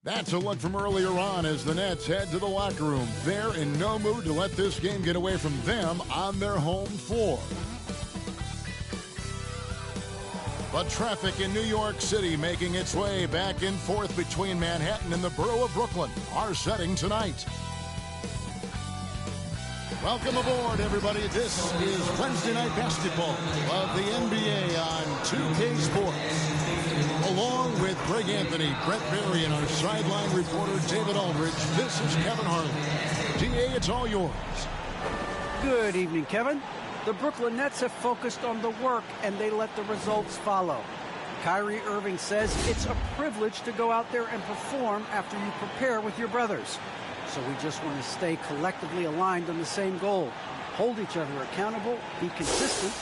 That's a look from earlier on as the Nets head to the locker room. They're in no mood to let this game get away from them on their home floor. But traffic in New York City making its way back and forth between Manhattan and the borough of Brooklyn are setting tonight. Welcome aboard, everybody. This is Wednesday Night Basketball of the NBA on 2K Sports. Along with Greg Anthony, Brett Berry, and our sideline reporter David Aldridge, this is Kevin Harlan. DA, it's all yours. Good evening, Kevin. The Brooklyn Nets have focused on the work, and they let the results follow. Kyrie Irving says it's a privilege to go out there and perform after you prepare with your brothers. So we just want to stay collectively aligned on the same goal. Hold each other accountable, be consistent.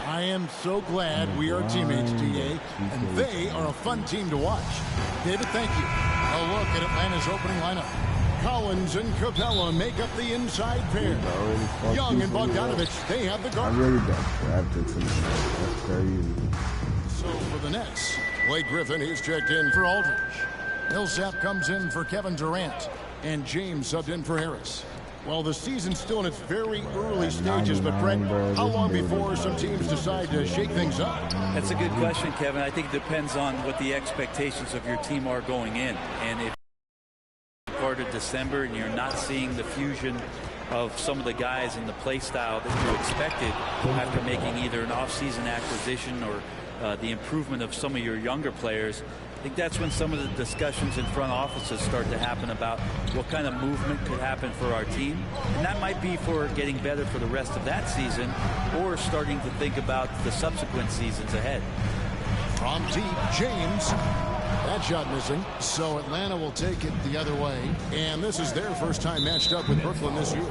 I am so glad we are teammates, DA, and they are a fun team to watch. David, thank you. A look at Atlanta's opening lineup. Collins and Capella make up the inside pair. Young and Bogdanovich, they have the guard. I really don't. That's crazy. So for the Nets, Blake Griffin, he's checked in for Aldridge. Millsap comes in for Kevin Durant. And James subbed in for Harris. Well, the season's still in its very early stages, but Brett, how long before some teams decide to shake things up? That's a good question, Kevin. I think it depends on what the expectations of your team are going in. And if part of December and you're not seeing the fusion of some of the guys in the play style that you expected after making either an offseason acquisition or the improvement of some of your younger players, I think that's when some of the discussions in front offices start to happen about what kind of movement could happen for our team. And that might be for getting better for the rest of that season or starting to think about the subsequent seasons ahead. From deep, James. That shot missing. So Atlanta will take it the other way. And this is their first time matched up with Brooklyn this year.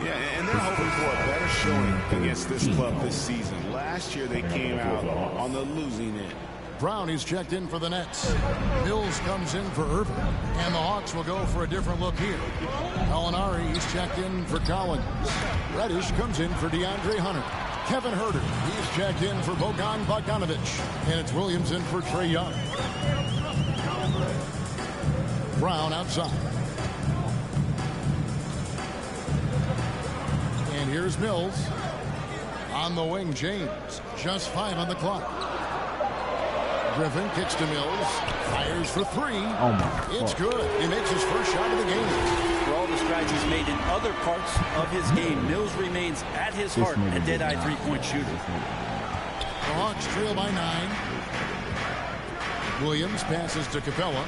Yeah, and they're hoping for a better showing against this club this season. Last year they came out on the losing end. Brown, he's checked in for the Nets. Mills comes in for Irving. And the Hawks will go for a different look here. Gallinari, he's checked in for Collins. Reddish comes in for DeAndre Hunter. Kevin Huerter, he's checked in for Bogan Bogdanovich. And it's Williams in for Trae Young. Brown outside. And here's Mills. On the wing, James. Just 5 on the clock. Griffin kicks to Mills, fires for 3. Oh my! It's good. He makes his first shot of the game. For all the strides he's made in other parts of his game, Mills remains at his heart a dead-eye three-point shooter. The Hawks trail by 9. Williams passes to Capella.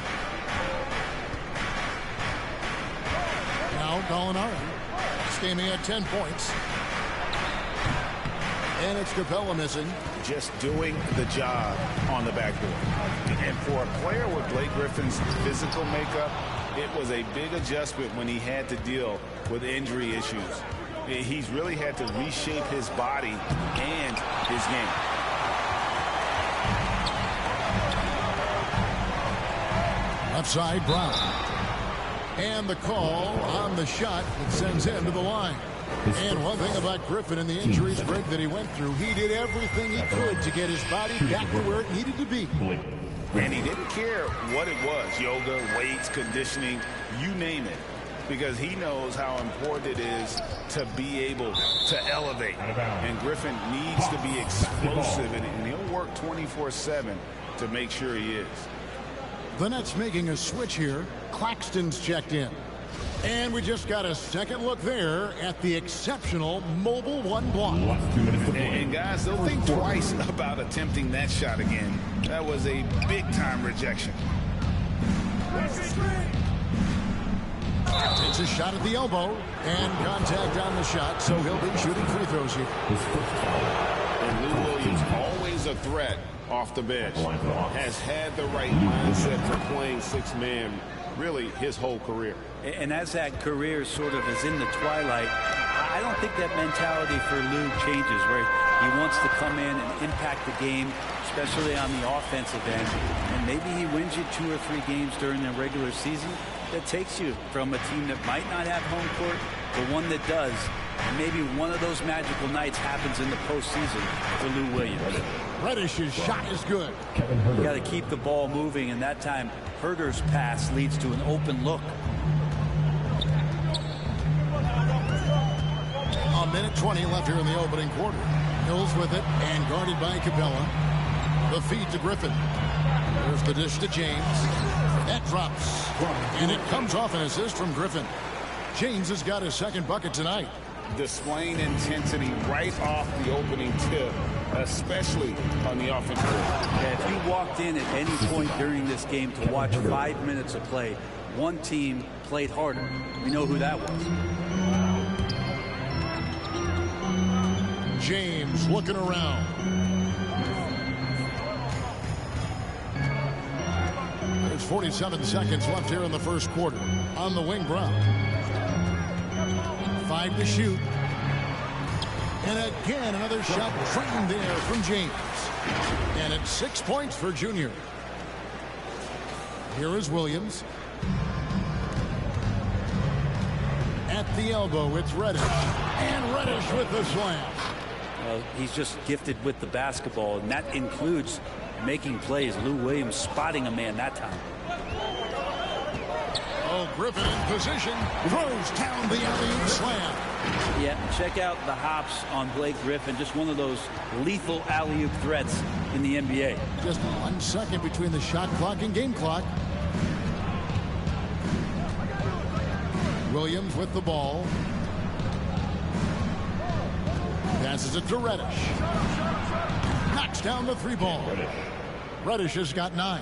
Now Gallinari, scheming at 10 points. And it's Capella missing. Just doing the job on the backboard. And for a player with Blake Griffin's physical makeup, it was a big adjustment when he had to deal with injury issues. He's really had to reshape his body and his game. Left side, Brown. And the call on the shot that sends him to the line. And one thing about Griffin and the injuries, Greg, that he went through, he did everything he could to get his body back to where it needed to be. And he didn't care what it was, yoga, weights, conditioning, you name it, because he knows how important it is to be able to elevate. And Griffin needs to be explosive, and he'll work 24/7 to make sure he is. The Nets making a switch here. Claxton's checked in. And we just got a second look there at the exceptional mobile 1 block. And guys, they'll think twice about attempting that shot again. That was a big-time rejection. Takes a shot at the elbow and contact on the shot, so he'll be shooting free throws here. And Lou Williams, always a threat off the bench, has had the right mindset for playing 6-man really his whole career. And as that career sort of is in the twilight, I don't think that mentality for Lou changes, where he wants to come in and impact the game, especially on the offensive end. And maybe he wins you 2 or 3 games during the regular season that takes you from a team that might not have home court to one that does, And maybe one of those magical nights happens in the postseason for Lou Williams. Reddish's shot is good. You got to keep the ball moving, and that time Herder's pass leads to an open look. A minute 20 left here in the opening quarter. Mills with it and guarded by Capella. The feed to Griffin. There's the dish to James. That drops. And it comes off an assist from Griffin. James has got his second bucket tonight. Displaying intensity right off the opening tip, especially on the offensive end. Yeah, if you walked in at any point during this game to watch 5 minutes of play, one team played harder. We know who that was. James looking around. There's 47 seconds left here in the first quarter. On the wing, Brown. 5 to shoot. And again, another shot trained there from James. And it's 6 points for Junior. Here is Williams. At the elbow, it's Reddish. And Reddish with the slam. Well, he's just gifted with the basketball, and that includes making plays. Lou Williams spotting a man that time. Oh, Griffin in position. Throws down the alley-oop slam. Yeah, check out the hops on Blake Griffin. Just one of those lethal alley-oop threats in the NBA. Just 1 second between the shot clock and game clock. Williams with the ball. Passes it to Reddish. Knocks down the 3 ball. Reddish has got 9.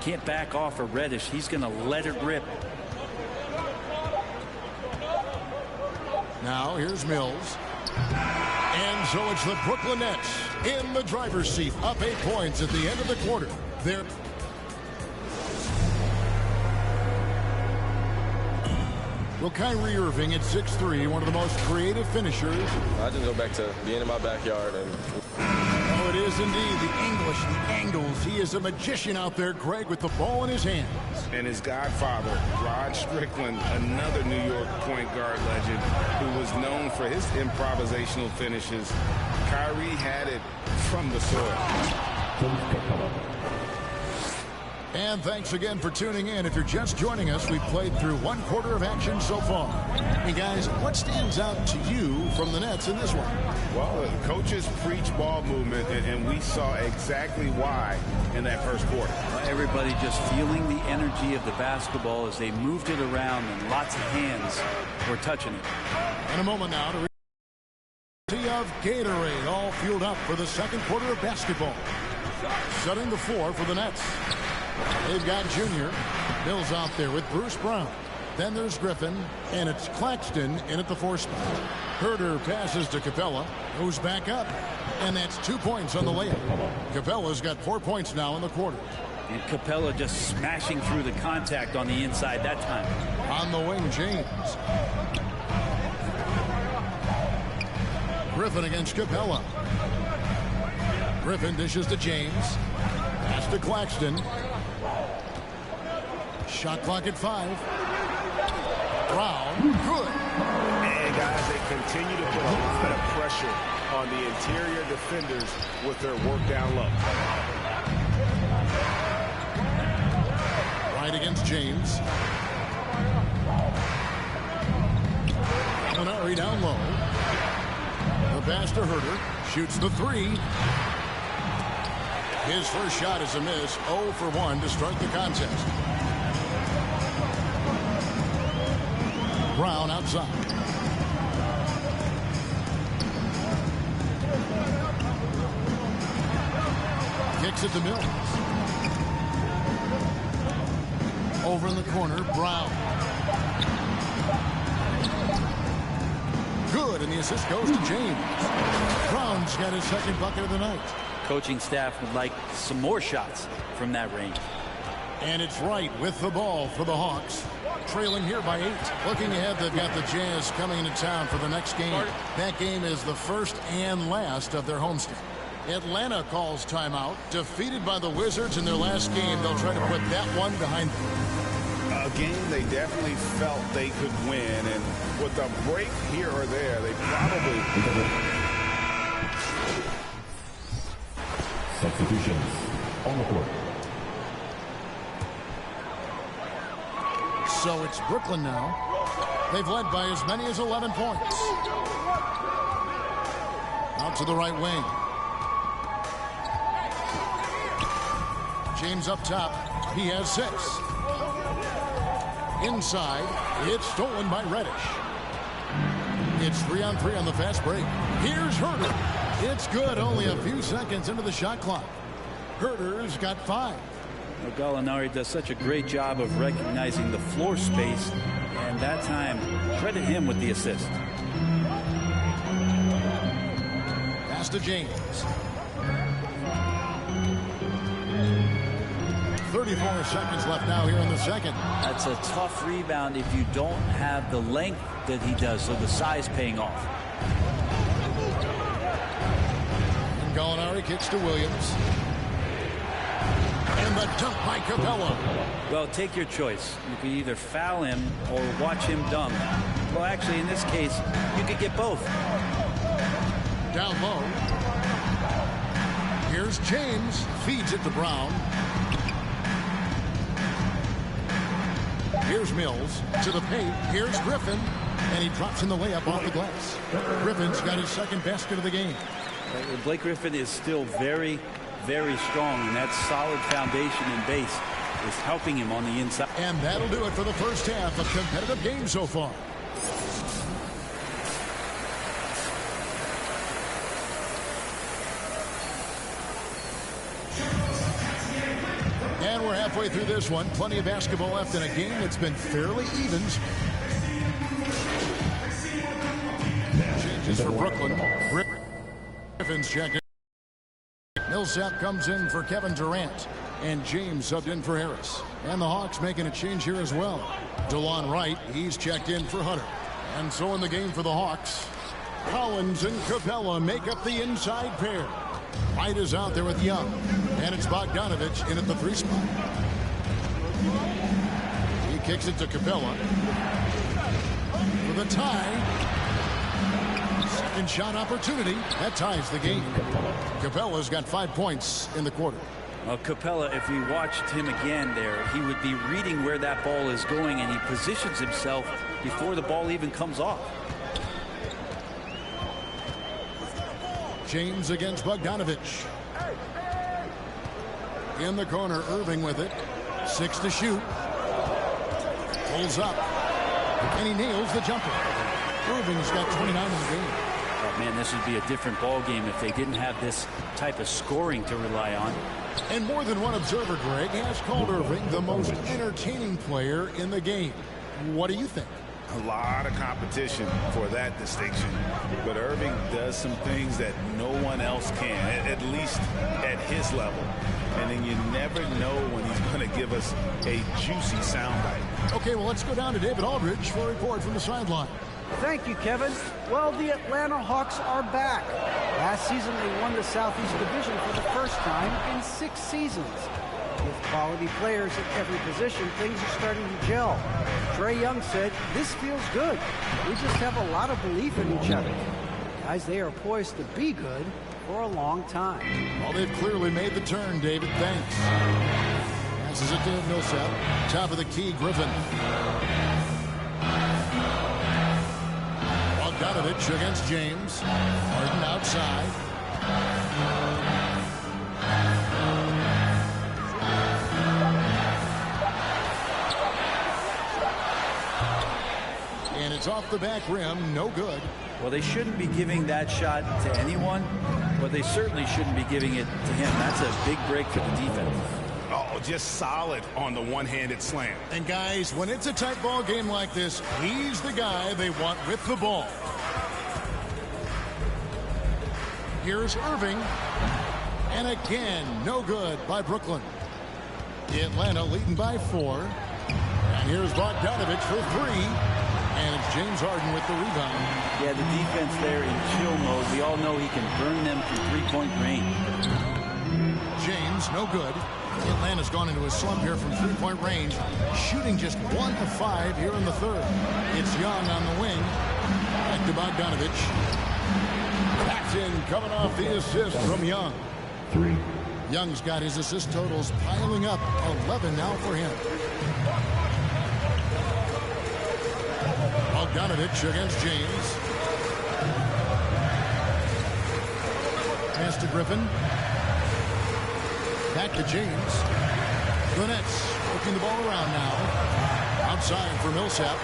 Can't back off of Reddish. He's going to let it rip. Now here's Mills. And so it's the Brooklyn Nets in the driver's seat, up 8 points at the end of the quarter. They're well, Kyrie Irving at 6'3", one of the most creative finishers. I just go back to being in my backyard. Oh, it is indeed the English, the angles. He is a magician out there, Greg, with the ball in his hands. And his godfather, Rod Strickland, another New York point guard legend who was known for his improvisational finishes. Kyrie had it from the soil. And thanks again for tuning in. If you're just joining us, we've played through 1 quarter of action so far. Hey, guys, what stands out to you from the Nets in this one? Well, the coaches preach ball movement, and we saw exactly why in that first quarter. Everybody just feeling the energy of the basketball as they moved it around, and lots of hands were touching it. In a moment now to of Gatorade, all fueled up for the second quarter of basketball. Setting the floor for the Nets. They've got Junior. Mills out there with Bruce Brown. Then there's Griffin, and it's Claxton in at the 4 spot. Herder passes to Capella, who's back up, and that's 2 points on the layup. Capella's got 4 points now in the quarter. And Capella just smashing through the contact on the inside that time. On the wing, James. Griffin against Capella. Griffin dishes to James. Pass to Claxton. Shot clock at 5. Brown, good. And guys, they continue to put a lot of pressure on the interior defenders with their work down low. Right against James. Gallinari down low. The pass to Herder. Shoots the 3. His first shot is a miss. 0 for 1 to start the contest. Brown outside. Kicks it to Mills. Over in the corner, Brown. Good, and the assist goes to James. Brown's got his second bucket of the night. Coaching staff would like some more shots from that range. And it's Wright with the ball for the Hawks. Trailing here by 8. Looking ahead, they've got the Jazz coming into town for the next game. That game is the first and last of their homestand. Atlanta calls timeout. Defeated by the Wizards in their last game, they'll try to put that one behind them. game they definitely felt they could win, and with a break here or there, they probably... Substitutions on the court. So it's Brooklyn now. They've led by as many as 11 points. Out to the right wing. James up top. He has 6. Inside, it's stolen by Reddish. It's 3-on-3 on the fast break. Here's Herter. It's good, only a few seconds into the shot clock. Herter's got 5. Well, Gallinari does such a great job of recognizing the floor space, and that time, credit him with the assist. Pass to James. 34 seconds left now here in the second. That's a tough rebound if you don't have the length that he does, so the size paying off. And Gallinari kicks to Williams. And the dunk by Capella. Well, take your choice. You could either foul him or watch him dunk. Well, actually, in this case, you could get both. Down low. Here's James. Feeds it to Brown. Here's Mills to the paint. Here's Griffin. And he drops in the layup off the glass. Griffin's got his second basket of the game. Blake Griffin is still very, very strong, and that solid foundation and base is helping him on the inside. And that'll do it for the first half. A competitive game so far. And we're halfway through this one. Plenty of basketball left in a game that's been fairly even. Changes for Brooklyn. Griffin's checking. Millsap comes in for Kevin Durant. And James subbed in for Harris. And the Hawks making a change here as well. DeLon Wright, he's checked in for Hunter. And so in the game for the Hawks, Collins and Capella make up the inside pair. Wright is out there with Young. And it's Bogdanovich in at the 3 spot. He kicks it to Capella. For the tie. Second shot opportunity. That ties the game. Capella's got 5 points in the quarter. Well, Capella, if we watched him again there, he would be reading where that ball is going, and he positions himself before the ball even comes off. James against Bogdanovich. In the corner, Irving with it. 6 to shoot. Pulls up. And he nails the jumper. Irving's got 29 in the game. Oh, man, this would be a different ball game if they didn't have this type of scoring to rely on. And more than one observer, Greg, has called Irving the most entertaining player in the game. What do you think? A lot of competition for that distinction. But Irving does some things that no one else can, at least at his level. And then you never know when he's going to give us a juicy soundbite. Okay, well, let's go down to David Aldridge for a report from the sideline. Thank you, Kevin. Well, the Atlanta Hawks are back. Last season, they won the Southeast Division for the first time in 6 seasons. With quality players at every position, things are starting to gel. Trae Young said, "This feels good. We just have a lot of belief in each other." Guys, they are poised to be good for a long time. Well, they've clearly made the turn, David. Thanks. Passes it to Millsap. Top of the key, Griffin. Bogdanovich against James. Harden outside. And it's off the back rim. No good. Well, they shouldn't be giving that shot to anyone, but they certainly shouldn't be giving it to him. That's a big break for the defense. Oh, just solid on the one-handed slam. And guys, when it's a tight ball game like this, he's the guy they want with the ball. Here's Irving. And again, no good by Brooklyn. Atlanta leading by 4. And here's Bogdanovich for 3. And it's James Harden with the rebound. Yeah, the defense there in chill mode. We all know he can burn them from 3-point range. James, no good. Atlanta's gone into a slump here from three-point range, shooting just 1 of 5 here in the third. It's Young on the wing. Back to Bogdanovich. That's in, coming off the assist from Young. 3. Young's got his assist totals piling up, 11 now for him. Bogdanovich against James. Pass to Griffin. Back to James. The Nets working the ball around now. Outside for Millsap.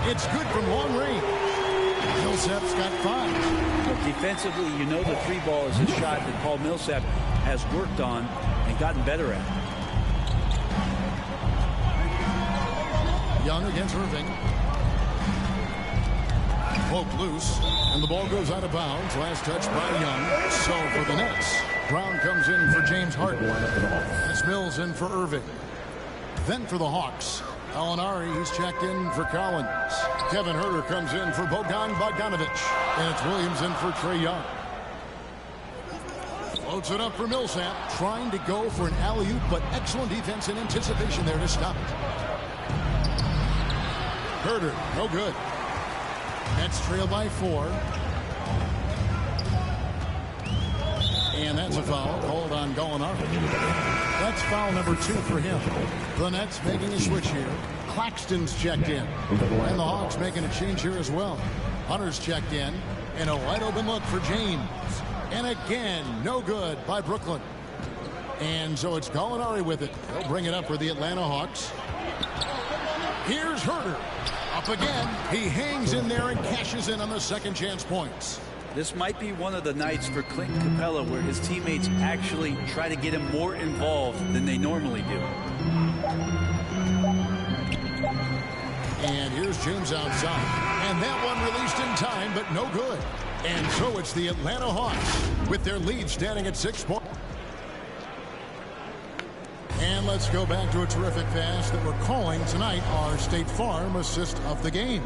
It's good from long range. Millsap's got 5. But defensively, you know the 3-ball is a shot that Paul Millsap has worked on and gotten better at. Young against Irving. Poked loose, and the ball goes out of bounds. Last touch by Young. So for the Nets, Brown comes in for James Harden. It's Mills in for Irving. Then for the Hawks, Alinari, he's checked in for Collins. Kevin Huerter comes in for Bogdanovich. And it's Williams in for Trae Young. Floats it up for Millsap, trying to go for an alley-oop, but excellent defense and anticipation there to stop it. Huerter, no good. Nets trail by 4. And that's a foul called on Gallinari. That's foul number 2 for him. The Nets making a switch here. Claxton's checked in. And the Hawks making a change here as well. Hunter's checked in. And a wide open look for James. And again, no good by Brooklyn. And so it's Gallinari with it. They'll bring it up for the Atlanta Hawks. Here's Huerter. Up again. He hangs in there and cashes in on the second chance points. This might be one of the nights for Clint Capella where his teammates actually try to get him more involved than they normally do. And here's James outside. And that one released in time, but no good. And so it's the Atlanta Hawks with their lead standing at 6 points. And let's go back to a terrific pass that we're calling tonight our State Farm assist of the game.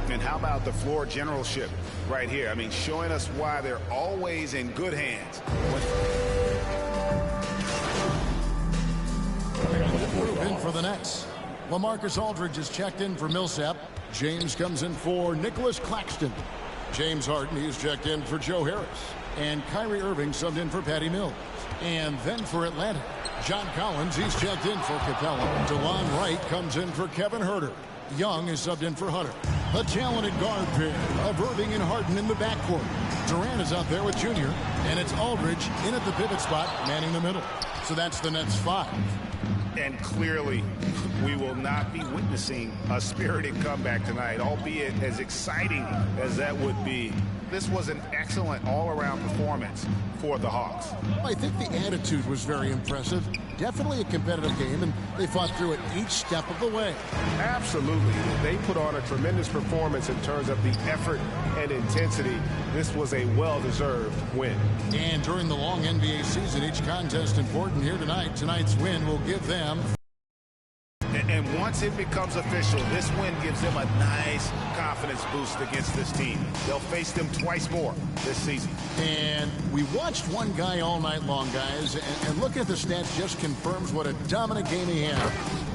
And how about the floor generalship right here? I mean, showing us why they're always in good hands. In for the Nets. LaMarcus Aldridge is checked in for Millsap. James comes in for Nicholas Claxton. James Harden, he's checked in for Joe Harris. And Kyrie Irving subbed in for Patty Mills. And then for Atlanta, John Collins, he's checked in for Capella. DeLon Wright comes in for Kevin Huerter. Young is subbed in for Hunter. A talented guard pair of Irving and Harden in the backcourt. Durant is out there with Junior. And it's Aldridge in at the pivot spot, manning the middle. So that's the Nets 5. And clearly, we will not be witnessing a spirited comeback tonight, albeit as exciting as that would be. This was an excellent all-around performance for the Hawks. I think the attitude was very impressive. Definitely a competitive game, and they fought through it each step of the way. Absolutely. They put on a tremendous performance in terms of the effort and intensity. This was a well-deserved win. And during the long NBA season, each contest important here tonight. Tonight's win will give them... And once it becomes official, this win gives them a nice confidence boost against this team. They'll face them twice more this season. And we watched one guy all night long, guys, and looking at the stats just confirms what a dominant game he had.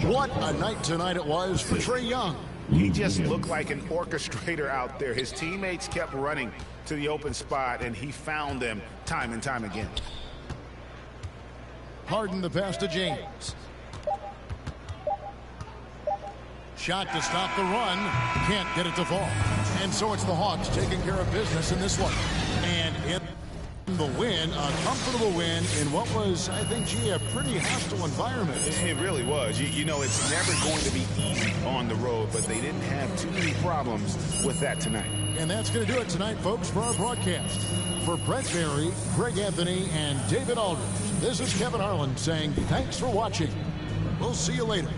What a night tonight it was for Trae Young. He just looked like an orchestrator out there. His teammates kept running to the open spot, and he found them time and time again. Harden the pass to James. Shot to stop the run. Can't get it to fall. And so it's the Hawks taking care of business in this one. And in the win, a comfortable win in what was, I think, gee, a pretty hostile environment. It really was. You know, it's never going to be easy on the road, but they didn't have too many problems with that tonight. And that's going to do it tonight, folks, for our broadcast. For Brett Berry, Greg Anthony, and David Aldridge, this is Kevin Harlan saying thanks for watching. We'll see you later.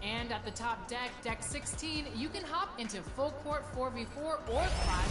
And at the top deck, deck 16, you can hop into full court 4v4 or 5.